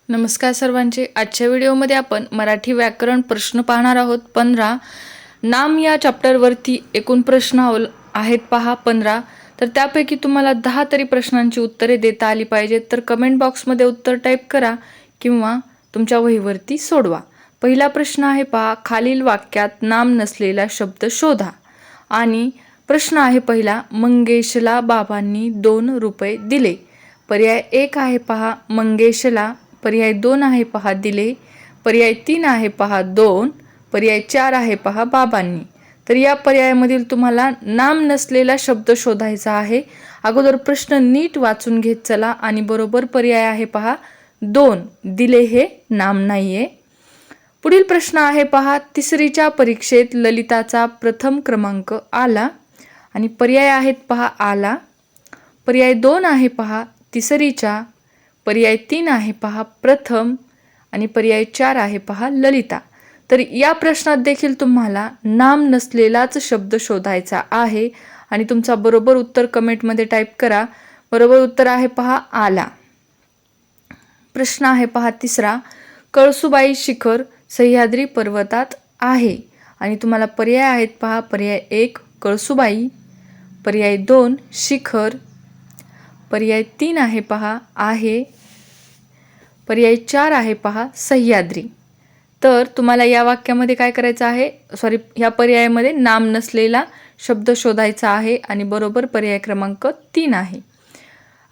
नमस्कार सर्वांचे. आजच्या व्हिडिओमध्ये आपण मराठी व्याकरण प्रश्न पाहणार आहोत. 15 नाम या चॅप्टरवरती एकूण प्रश्न आहेत पहा 15. तर त्यापैकी तुम्हाला 10 तरी प्रश्नांची उत्तरे देता आली पाहिजेत. तर कमेंट बॉक्समध्ये उत्तर टाईप करा किंवा तुमच्या वहीवरती सोडवा. पहिला प्रश्न आहे पहा, खालील वाक्यात नाम नसलेला शब्द शोधा. आणि प्रश्न आहे पहिला, मंगेशला बाबांनी 2 रुपये दिले. पर्याय 1 आहे पहा मंगेशला, पर्याय 2 आहे पहा दिले, पर्याय 3 आहे पहा 2, पर्याय 4 आहे पहा बाबांनी. तर या पर्यायामधील तुम्हाला नाम नसलेला शब्द शोधायचा आहे. अगोदर प्रश्न नीट वाचून घेत चला. आणि बरोबर पर्याय आहे पहा 2, दिले हे नाम नाहीये. पुढील प्रश्न आहे पहा, तिसरीच्या परीक्षेत ललिताचा प्रथम क्रमांक आला. आणि पर्याय आहेत पहा आला, पर्याय 2 आहे पहा तिसरीच्या, पर्याय 3 आहे पहा प्रथम, आणि पर्याय 4 आहे पहा ललिता. तर या प्रश्नात देखील तुम्हाला नाम नसलेलाच शब्द शोधायचा आहे. आणि तुमचा बरोबर उत्तर कमेंटमध्ये टाईप करा. बरोबर उत्तर आहे पहा आला. प्रश्न आहे पहा तिसरा, कळसुबाई शिखर सह्याद्री पर्वतात आहे. आणि तुम्हाला पर्याय आहेत पहा, पर्याय 1 कळसुबाई, पर्याय 2 शिखर, पर्याय 3 आहे पहा आहे, पर्याय 4 आहे पहा सह्याद्री. तर तुम्हाला या वाक्यामध्ये काय करायचं आहे, ह्या पर्यायामध्ये नाम नसलेला शब्द शोधायचा आहे. आणि बरोबर पर्याय क्रमांक 3 आहे.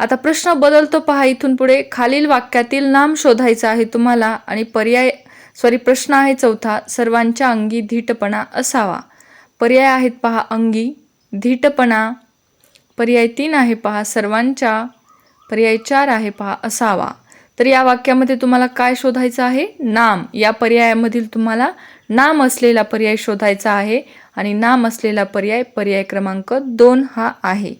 आता प्रश्न बदलतो पहा इथून पुढे. खालील वाक्यातील नाम शोधायचं आहे तुम्हाला. आणि प्रश्न आहे चौथा, सर्वांच्या अंगी धीटपणा असावा. पर्याय आहेत पहा अंगी, धीटपणा, पर्याय 3 आहे पहा सर्वांच्या, पर्याय 4 आहे पहा असावा. तर या वाक्यामध्ये तुम्हाला काय शोधायचं आहे, नाम. या पर्यायामधील तुम्हाला नाम असलेला पर्याय शोधायचा आहे. आणि नाम असलेला पर्याय क्रमांक 2 हा आहे.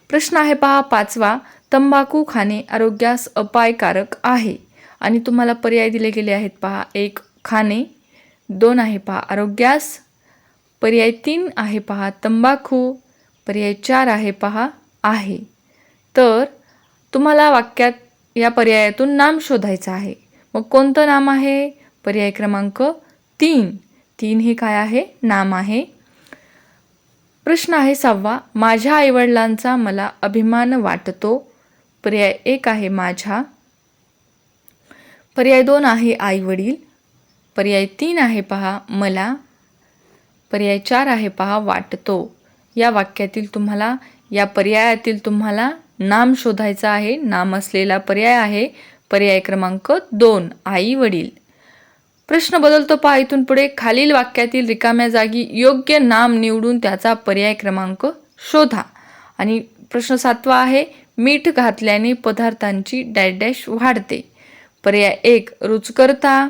प्रश्न आहे पहा पाचवा, तंबाखू खाणे आरोग्यास अपायकारक आहे. आणि तुम्हाला पर्याय दिले गेले आहेत पहा 1 खाणे, 2 आहे पहा आरोग्यास, पर्याय 3 आहे पहा तंबाखू, पर्याय 4 आहे पहा आहे. तर तुम्हाला वाक्यात या पर्यायातून नाम शोधायचं आहे. मग कोणतं नाम आहे, पर्याय क्रमांक 3 हे काय आहे, नाम आहे. प्रश्न आहे 6वा, माझ्या आईवडिलांचा मला अभिमान वाटतो. पर्याय 1 आहे माझ्या, पर्याय 2 आहे आईवडील, पर्याय 3 आहे पहा मला, पर्याय 4 आहे पहा वाटतो. या वाक्यातील तुम्हाला, या पर्यायातील तुम्हाला नाम शोधायचं आहे. नाम असलेला पर्याय आहे पर्याय क्रमांक 2 आई वडील. प्रश्न बदलतो पहा इथून पुढे. खालील वाक्यातील रिकाम्या जागी योग्य नाम निवडून त्याचा पर्याय क्रमांक शोधा. आणि प्रश्न 7वा आहे, मीठ घातल्याने पदार्थांची डॅश डॅश वाढते. पर्याय 1 रुचकरता,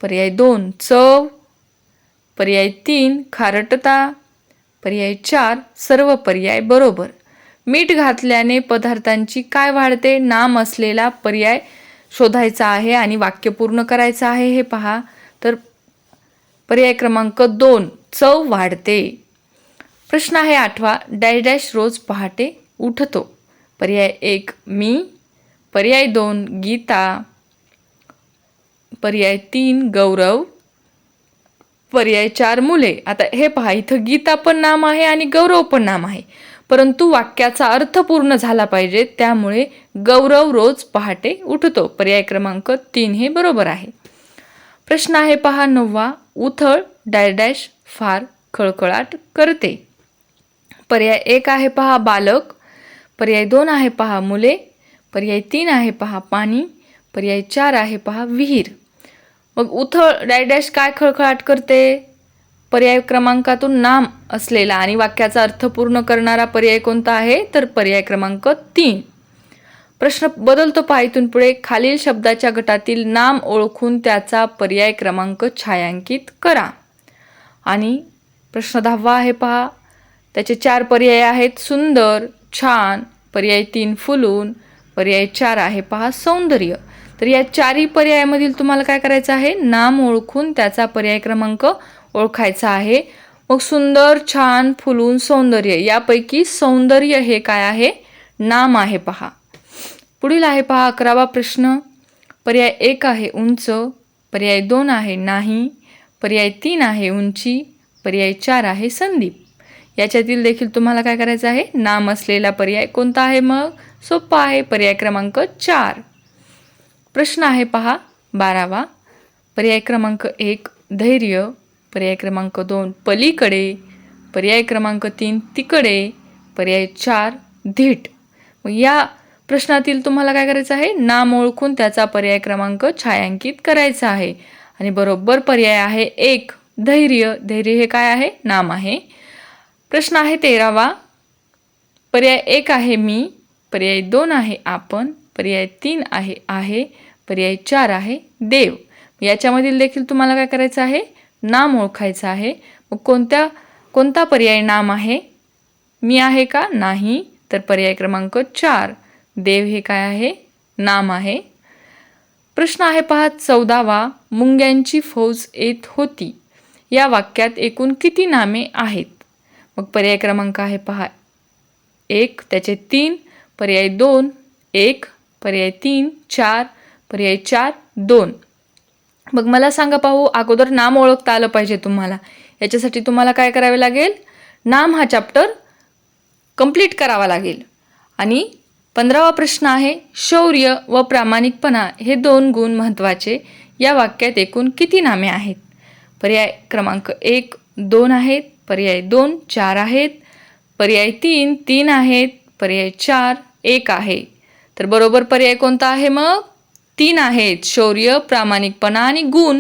पर्याय 2 चव, पर्याय 3 खारटता, पर्याय 4 सर्व पर्याय बरोबर. मीठ घातल्याने पदार्थांची काय वाढते, नाम असलेला पर्याय शोधायचा आहे आणि वाक्य पूर्ण करायचं आहे. हे पहा, तर पर्याय क्रमांक 2 चव वाढते. प्रश्न आहे 8वा, डॅश डॅश रोज पहाटे उठतो. पर्याय 1 मी, पर्याय 2 गीता, पर्याय 3 गौरव, पर्याय 4 मुले. आता हे पहा, इथं गीता पण नाम आहे आणि गौरव पण नाम आहे, परंतु वाक्याचा अर्थ पूर्ण झाला पाहिजे, त्यामुळे गौरव रोज पहाटे उठतो. पर्याय क्रमांक 3 हे बरोबर आहे. प्रश्न आहे पहा 9वा, उथळ डॅश डॅश फार खळखळाट करते. पर्याय 1 आहे पहा बालक, पर्याय 2 आहे पहा मुले, पर्याय 3 आहे पहा पाणी, पर्याय 4 आहे पहा विहीर. मग उथळ डॅश डॅश काय खळखळाट करते, पर्याय क्रमांकातून नाम असलेला आणि वाक्याचा अर्थ पूर्ण करणारा पर्याय कोणता आहे, तर पर्याय क्रमांक 3. प्रश्न बदलतो पहा इथून पुढे. खालील शब्दाच्या गटातील नाम ओळखून त्याचा पर्याय क्रमांक छायांकित करा. आणि प्रश्न 10वा आहे पहा, त्याचे 4 पर्याय आहेत, सुंदर, छान, पर्याय 3 फुलून, पर्याय 4 आहे पहा सौंदर्य. तर या 4ही पर्यायामधील तुम्हाला काय करायचं आहे, नाम ओळखून त्याचा पर्याय क्रमांक ओळखायचा आहे. मग सुंदर, छान, फुलून, सौंदर्य, यापैकी सौंदर्य हे काय आहे, नाम आहे पहा. पुढील आहे पहा 11वा प्रश्न, पर्याय 1 आहे उंच, पर्याय 2 आहे नाही, पर्याय 3 आहे उंची, पर्याय 4 आहे संदीप. याच्यातील देखील तुम्हाला काय करायचं आहे, नाम असलेला पर्याय कोणता आहे मग? सोपा आहे, पर्याय क्रमांक 4. प्रश्न आहे पहा 12वा. पर्याय क्रमांक 1 धैर्य, पर्याय क्रमांक 2 पलीकडे, पर्याय क्रमांक 3 तिकडे, पर्याय 4 धीट. मग या प्रश्नातील तुम्हाला काय करायचं आहे, नाम ओळखून त्याचा पर्याय क्रमांक छायांकित करायचा आहे. आणि बरोबर पर्याय आहे 1 धैर्य. धैर्य हे काय आहे, नाम आहे. प्रश्न आहे 13वा. पर्याय 1 आहे मी, पर्याय 2 आहे आपण, पर्याय 3 आहे, पर्याय 4 आहे देव. याच्यामधील देखील तुम्हाला काय करायचं आहे, नाम ओळखायचं आहे. मग कोणता पर्याय नाम आहे? मी आहे का? नाही. तर पर्याय क्रमांक 4 देव हे काय आहे, नाम आहे. प्रश्न आहे पहा 14वा. मुंग्यांची फौज येत होती. या वाक्यात एकूण किती नामे आहेत? मग पर्याय क्रमांक आहे पहा 1, त्याचे 3, पर्याय 2 1, पर्याय 3 4, पर्याय 4 2. मग मला सांगा पाहू, अगोदर नाम ओळखता आलं पाहिजे तुम्हाला. याच्यासाठी तुम्हाला काय करावे लागेल, नाम हा चॅप्टर कंप्लीट करावा लागेल. आणि 15वा प्रश्न आहे शौर्य व प्रामाणिकपणा हे 2 गुण महत्त्वाचे. या वाक्यात एकूण किती नामे आहेत? पर्याय क्रमांक 1 2 आहेत, पर्याय 2 4 आहेत, पर्याय 3 3 आहेत, पर्याय 4 1 आहे. तर बरोबर पर्याय कोणता आहे मग? 3 आहेत, शौर्य, प्रामाणिकपणा आणि गुण.